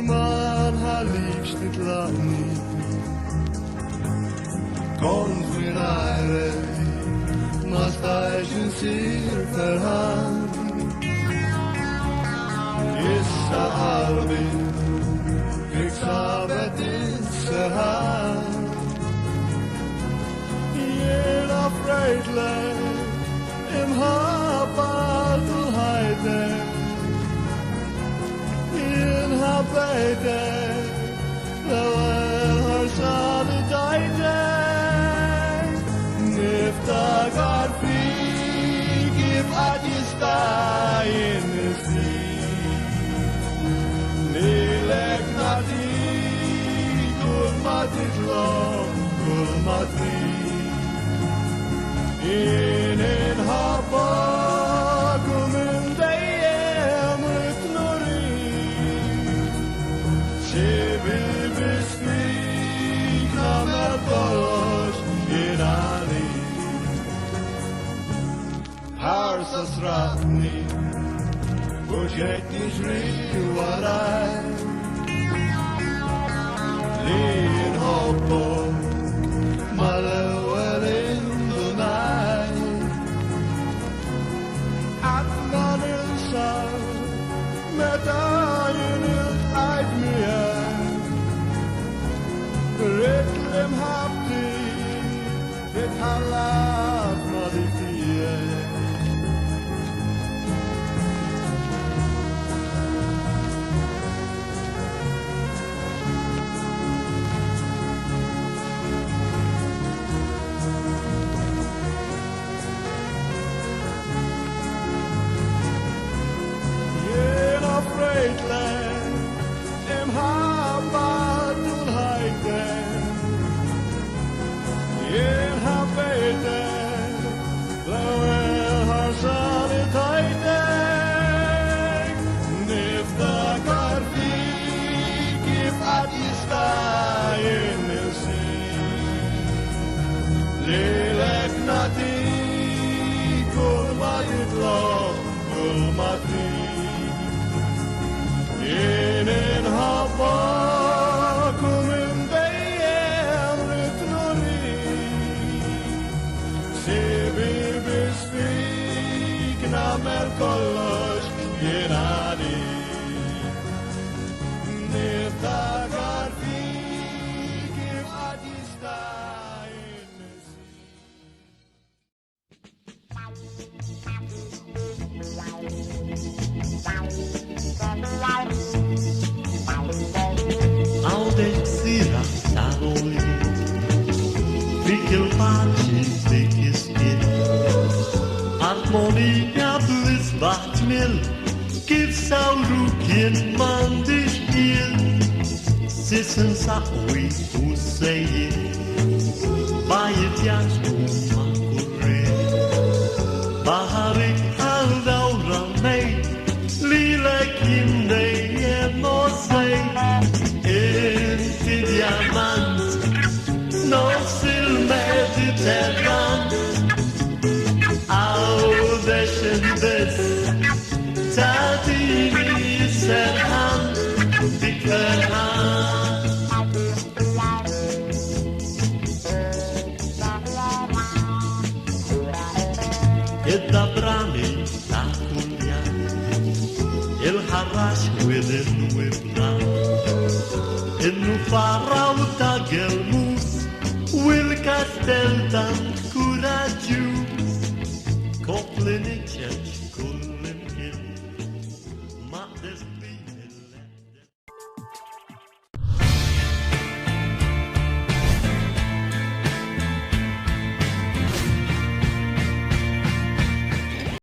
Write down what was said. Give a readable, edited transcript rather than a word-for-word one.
man haar liefste klani. Komt min aire, maar stijgen zeer verhand. Is de albi, ik zou het is hand. In afraid land, im haar to hide. In haar beide, wel haar zade dijde. Nifta gar fik, if adista in the sea. Nilek nati, gulmatit lo, gulmatit. In haar bakum deyem het nori. She will bespeak nam el kosh in ali. Haar sasratni, budget is riwarai. Lin hoppo, malewel in the night. Atman inside, medaille in uit meer. Ritlem happy, dit halat modifier. Land, im Habatul Heiden, in Habeden, Lowell Harsalit Heiden, Nifta Garfi, Gif Adista in the sea, Lilek Nati, Gulmatit Lo, Gulmatit. In haar bakum deyem het nori. Ze bespeak nam el kolos yenadi. Nifta garfi give adista in the Aldexira da noite, fique o pace, fique still. Harmonia bliss wacht mil, gib saurukin man dich hier. Sissen sawi usei, bayit yasku makure. Baharik aldaura mei, lilek inde emosei. In diamant, no sil Mediterran. Audeschen des, tatini serhan, dikverhan. Idda brani ta kulja, il harash within wibna. إنه فراو تاجلموس والكاستل دان كوراجو كوبلينيتش